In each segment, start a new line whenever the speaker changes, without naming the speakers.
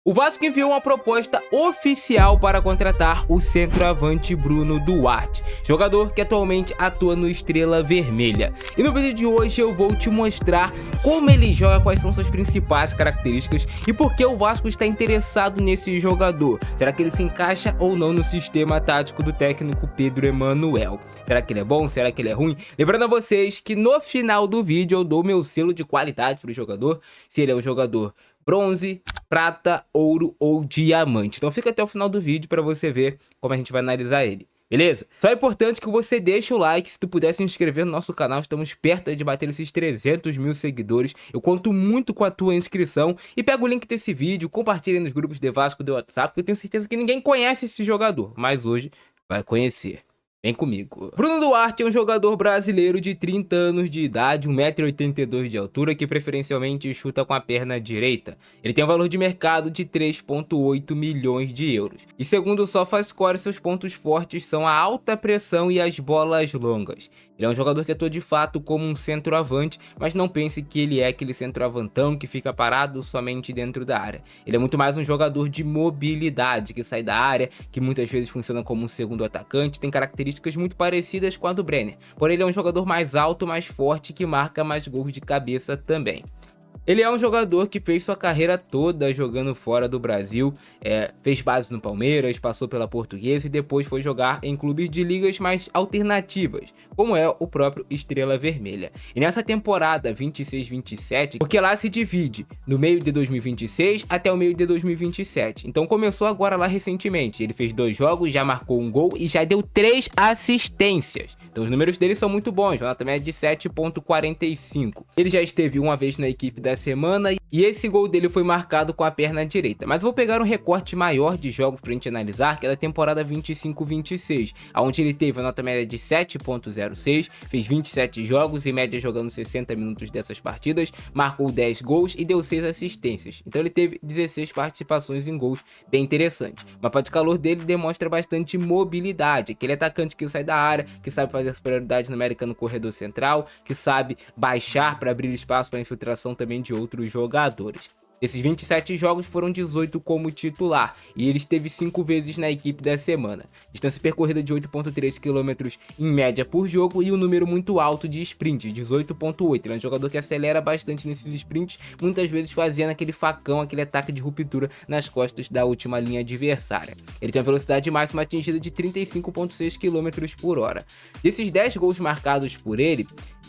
O Vasco enviou uma proposta oficial para contratar o centroavante Bruno Duarte, jogador que atualmente atua no Estrela Vermelha. E no vídeo de hoje eu vou te mostrar como ele joga, quais são suas principais características e por que o Vasco está interessado nesse jogador. Será que ele se encaixa ou não no sistema tático do técnico Pedro Emanuel? Será que ele é bom? Será que ele é ruim? Lembrando a vocês que no final do vídeo eu dou meu selo de qualidade para o jogador, se ele é um jogador bronze, prata, ouro ou diamante. Então fica até o final do vídeo para você ver como a gente vai analisar ele. Beleza? Só é importante que você deixe o like, se tu puder se inscrever no nosso canal, estamos perto de bater esses 300 mil seguidores, eu conto muito com a tua inscrição, e pega o link desse vídeo, compartilha nos grupos de Vasco do WhatsApp, porque eu tenho certeza que ninguém conhece esse jogador, mas hoje vai conhecer. Vem comigo. Bruno Duarte é um jogador brasileiro de 30 anos de idade, 1,82 m de altura, que preferencialmente chuta com a perna direita. Ele tem um valor de mercado de 3,8 milhões de euros. E segundo o SofaScore, seus pontos fortes são a alta pressão e as bolas longas. Ele é um jogador que atua de fato como um centroavante, mas não pense que ele é aquele centroavantão que fica parado somente dentro da área. Ele é muito mais um jogador de mobilidade, que sai da área, que muitas vezes funciona como um segundo atacante, tem características muito parecidas com a do Brenner. Porém, ele é um jogador mais alto, mais forte, que marca mais gols de cabeça também. Ele é um jogador que fez sua carreira toda jogando fora do Brasil, fez base no Palmeiras, passou pela Portuguesa e depois foi jogar em clubes de ligas mais alternativas, como é o próprio Estrela Vermelha. E nessa temporada 26-27, porque lá se divide no meio de 2026 até o meio de 2027, então começou agora lá recentemente. Ele fez 2 jogos, já marcou um gol e já deu 3 assistências. Então os números dele são muito bons, a nota média é de 7,45. Ele já esteve uma vez na equipe da semana e esse gol dele foi marcado com a perna direita. Mas eu vou pegar um recorte maior de jogos pra gente analisar, que é da temporada 25-26, onde ele teve a nota média de 7,06, fez 27 jogos, em média jogando 60 minutos dessas partidas, marcou 10 gols e deu 6 assistências. Então ele teve 16 participações em gols, bem interessante. O mapa de calor dele demonstra bastante mobilidade, aquele atacante que sai da área, que sabe fazer a superioridade numérica no corredor central, que sabe baixar para abrir espaço para infiltração também de outros jogadores. Desses 27 jogos foram 18 como titular e ele esteve 5 vezes na equipe da semana. Distância percorrida de 8,3 km em média por jogo e um número muito alto de sprint, 18,8. Ele é um jogador que acelera bastante nesses sprints, muitas vezes fazendo aquele facão, aquele ataque de ruptura nas costas da última linha adversária. Ele tem uma velocidade máxima atingida de 35,6 km por hora. Desses 10 gols marcados por ele,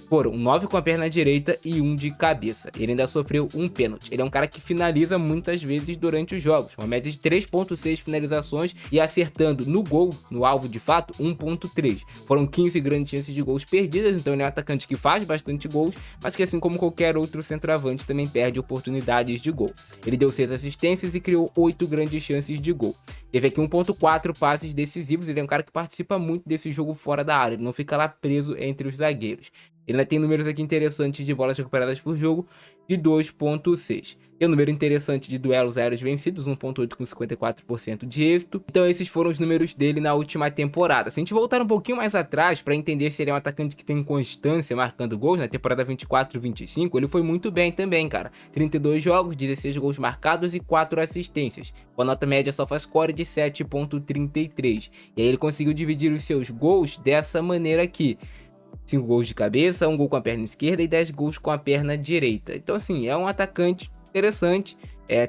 foram 9 com a perna direita e 1 de cabeça. Ele ainda sofreu um pênalti. Ele é um cara que finaliza muitas vezes durante os jogos, uma média de 3,6 finalizações e acertando no gol, no alvo de fato, 1,3. Foram 15 grandes chances de gols perdidas, então ele é um atacante que faz bastante gols, mas que assim como qualquer outro centroavante também perde oportunidades de gol. Ele deu 6 assistências e criou 8 grandes chances de gol. Teve aqui 1,4 passes decisivos. Ele é um cara que participa muito desse jogo fora da área, ele não fica lá preso entre os zagueiros. Ele ainda tem números aqui interessantes de bolas recuperadas por jogo de 2,6. Tem um número interessante de duelos aéreos vencidos, 1,8 com 54% de êxito. Então esses foram os números dele na última temporada. Se a gente voltar um pouquinho mais atrás para entender se ele é um atacante que tem constância marcando gols, na temporada 24-25 ele foi muito bem também, cara. 32 jogos, 16 gols marcados e 4 assistências, com a nota média SofaScore de 7,33. E aí ele conseguiu dividir os seus gols dessa maneira aqui: 5 gols de cabeça, 1 gol com a perna esquerda e 10 gols com a perna direita. Então assim, é um atacante interessante,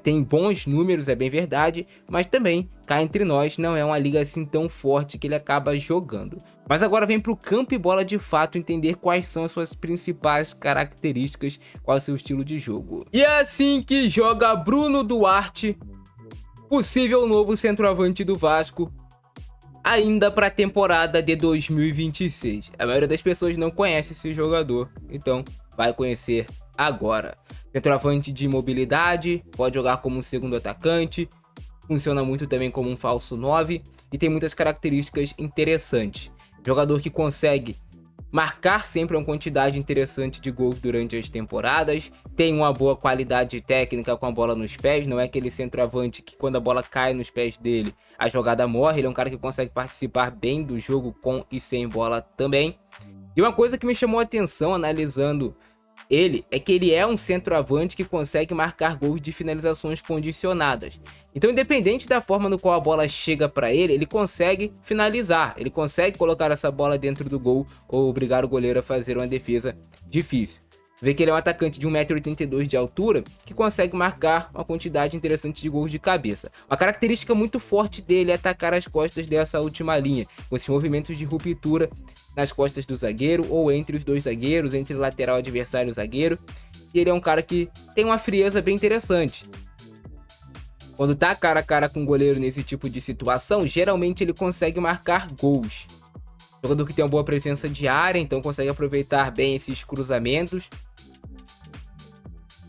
tem bons números, é bem verdade, mas também, cá entre nós, não é uma liga assim tão forte que ele acaba jogando. Mas agora vem pro campo e bola de fato entender quais são as suas principais características, qual é o seu estilo de jogo. E é assim que joga Bruno Duarte, possível novo centroavante do Vasco, ainda para a temporada de 2026. A maioria das pessoas não conhece esse jogador, então vai conhecer agora. Centroavante de mobilidade, pode jogar como um segundo atacante, funciona muito também como um falso 9 e tem muitas características interessantes. Jogador que consegue marcar sempre uma quantidade interessante de gols durante as temporadas, tem uma boa qualidade técnica com a bola nos pés, não é aquele centroavante que quando a bola cai nos pés dele a jogada morre. Ele é um cara que consegue participar bem do jogo com e sem bola também. E uma coisa que me chamou a atenção analisando ele é um centroavante que consegue marcar gols de finalizações condicionadas. Então, independente da forma no qual a bola chega para ele consegue finalizar. Ele consegue colocar essa bola dentro do gol ou obrigar o goleiro a fazer uma defesa difícil. Vê que ele é um atacante de 1,82 m de altura que consegue marcar uma quantidade interessante de gols de cabeça. Uma característica muito forte dele é atacar as costas dessa última linha, com esses movimentos de ruptura nas costas do zagueiro ou entre os dois zagueiros, entre o lateral adversário e o zagueiro. E ele é um cara que tem uma frieza bem interessante. Quando tá cara a cara com o goleiro nesse tipo de situação, geralmente ele consegue marcar gols. Jogador que tem uma boa presença de área, então consegue aproveitar bem esses cruzamentos.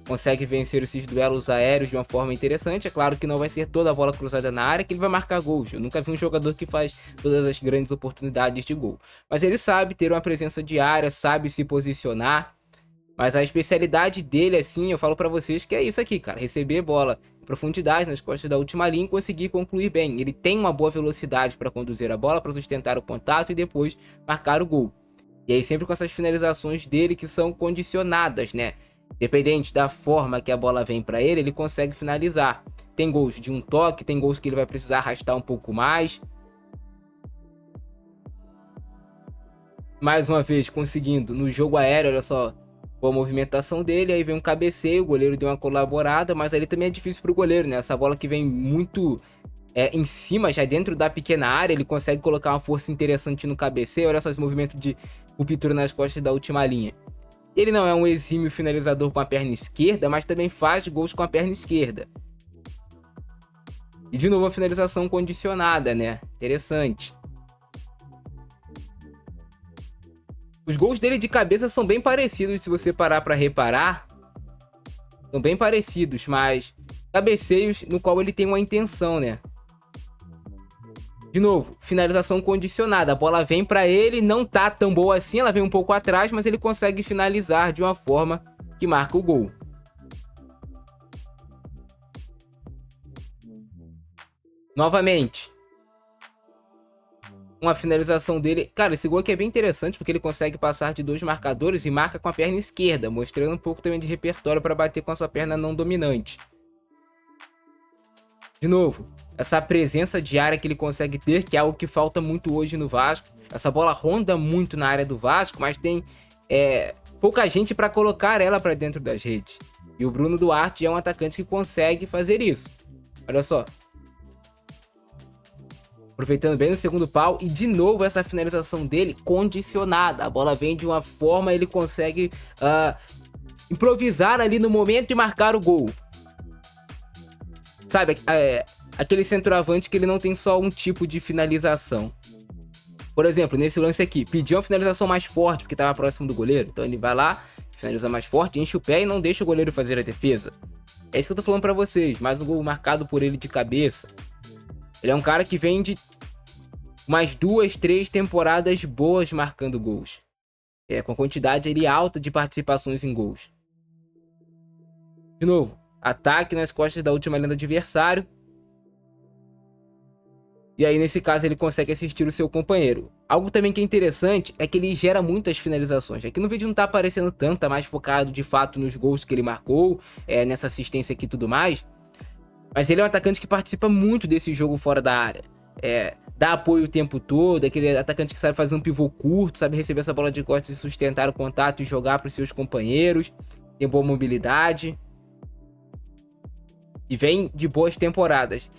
Consegue vencer esses duelos aéreos de uma forma interessante. É claro que não vai ser toda a bola cruzada na área que ele vai marcar gols. Eu nunca vi um jogador que faz todas as grandes oportunidades de gol. Mas ele sabe ter uma presença de área, sabe se posicionar. Mas a especialidade dele, assim, eu falo pra vocês que é isso aqui, cara. Receber bola em profundidade nas costas da última linha e conseguir concluir bem. Ele tem uma boa velocidade para conduzir a bola, para sustentar o contato e depois marcar o gol. E aí sempre com essas finalizações dele que são condicionadas, né? Dependente da forma que a bola vem para ele, ele consegue finalizar. Tem gols de um toque, tem gols que ele vai precisar arrastar um pouco mais. Mais uma vez conseguindo no jogo aéreo, olha só. Boa movimentação dele, aí vem um cabeceio, o goleiro deu uma colaborada, mas ali também é difícil pro goleiro, né? Essa bola que vem muito em cima, já dentro da pequena área, ele consegue colocar uma força interessante no cabeceio. Olha só esse movimento de ruptura nas costas da última linha. Ele não é um exímio finalizador com a perna esquerda, mas também faz gols com a perna esquerda. E de novo a finalização condicionada, né? Interessante. Os gols dele de cabeça são bem parecidos, se você parar para reparar. São bem parecidos, mas cabeceios no qual ele tem uma intenção, né? De novo, finalização condicionada. A bola vem para ele, não tá tão boa assim, ela vem um pouco atrás, mas ele consegue finalizar de uma forma que marca o gol. Novamente. Uma finalização dele. Cara, esse gol aqui é bem interessante porque ele consegue passar de dois marcadores e marca com a perna esquerda, mostrando um pouco também de repertório para bater com a sua perna não dominante. De novo, essa presença de área que ele consegue ter, que é algo que falta muito hoje no Vasco. Essa bola ronda muito na área do Vasco, mas tem pouca gente para colocar ela para dentro das redes. E o Bruno Duarte é um atacante que consegue fazer isso. Olha só. Aproveitando bem no segundo pau. E de novo essa finalização dele condicionada. A bola vem de uma forma, ele consegue improvisar ali no momento e marcar o gol. Sabe, aquele centroavante que ele não tem só um tipo de finalização. Por exemplo, nesse lance aqui, pediu uma finalização mais forte porque estava próximo do goleiro. Então ele vai lá, finaliza mais forte, enche o pé e não deixa o goleiro fazer a defesa. É isso que eu tô falando pra vocês. Mais um gol marcado por ele de cabeça. Ele é um cara que vem de mais 2, 3 temporadas boas marcando gols. Com a quantidade ali alta de participações em gols. De novo, ataque nas costas da última linha do adversário. E aí nesse caso ele consegue assistir o seu companheiro. Algo também que é interessante é que ele gera muitas finalizações. Aqui no vídeo não tá aparecendo tanto, tá mais focado de fato nos gols que ele marcou, nessa assistência aqui e tudo mais. Mas ele é um atacante que participa muito desse jogo fora da área. Dá apoio o tempo todo, é aquele atacante que sabe fazer um pivô curto, sabe receber essa bola de costas e sustentar o contato e jogar para os seus companheiros. Tem boa mobilidade. E vem de boas temporadas.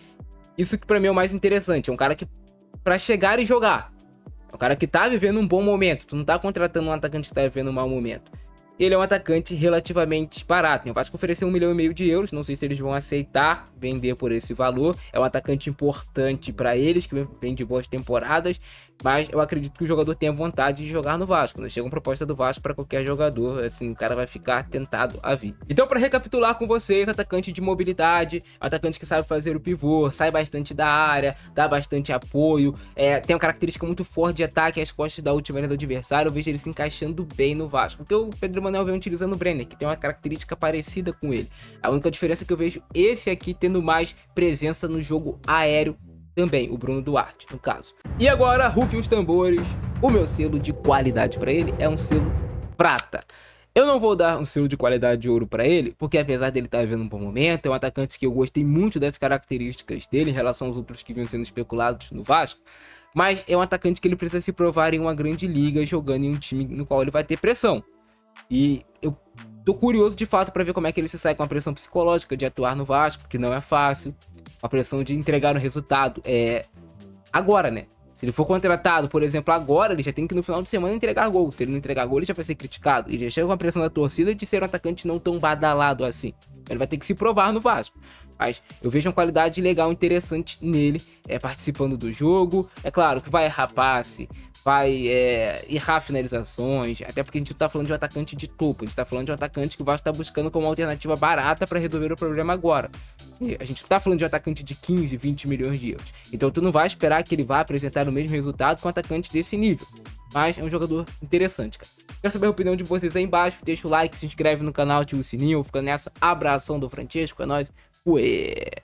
Isso que pra mim é o mais interessante. É um cara que, pra chegar e jogar, é um cara que tá vivendo um bom momento. Tu não tá contratando um atacante que tá vivendo um mau momento. Ele é um atacante relativamente barato. O Vasco ofereceu 1,5 milhão de euros. Não sei se eles vão aceitar vender por esse valor. É um atacante importante para eles, que vem de boas temporadas. Mas eu acredito que o jogador tenha vontade de jogar no Vasco, né? Chega uma proposta do Vasco para qualquer jogador, assim, o cara vai ficar tentado a vir. Então, para recapitular com vocês, atacante de mobilidade, atacante que sabe fazer o pivô, sai bastante da área, dá bastante apoio, tem uma característica muito forte de ataque às costas da última linha do adversário. Eu vejo ele se encaixando bem no Vasco, porque o Pedro Manuel vem utilizando o Brenner, que tem uma característica parecida com ele. A única diferença é que eu vejo esse aqui tendo mais presença no jogo aéreo também, o Bruno Duarte, no caso. E agora, rufem os tambores, o meu selo de qualidade para ele é um selo prata. Eu não vou dar um selo de qualidade de ouro pra ele, porque apesar dele estar vivendo um bom momento, é um atacante que eu gostei muito das características dele em relação aos outros que vinham sendo especulados no Vasco. Mas é um atacante que ele precisa se provar em uma grande liga, jogando em um time no qual ele vai ter pressão. E eu tô curioso de fato pra ver como é que ele se sai com a pressão psicológica de atuar no Vasco, que não é fácil. A pressão de entregar um resultado agora, né? Se ele for contratado, por exemplo, agora, ele já tem que no final de semana entregar gol. Se ele não entregar gol, ele já vai ser criticado. Ele já chega com a pressão da torcida de ser um atacante não tão badalado assim. Ele vai ter que se provar no Vasco. Mas eu vejo uma qualidade legal, interessante nele, participando do jogo. É claro que vai errar passe, vai errar finalizações, até porque a gente não tá falando de um atacante de topo, a gente tá falando de um atacante que o Vasco tá buscando como uma alternativa barata para resolver o problema agora. E a gente não tá falando de um atacante de 15, 20 milhões de euros. Então tu não vai esperar que ele vá apresentar o mesmo resultado com um atacante desse nível. Mas é um jogador interessante, cara. Quero saber a opinião de vocês aí embaixo, deixa o like, se inscreve no canal, ativa o sininho, fica nessa. Abração do Francesco, é nóis. Ué.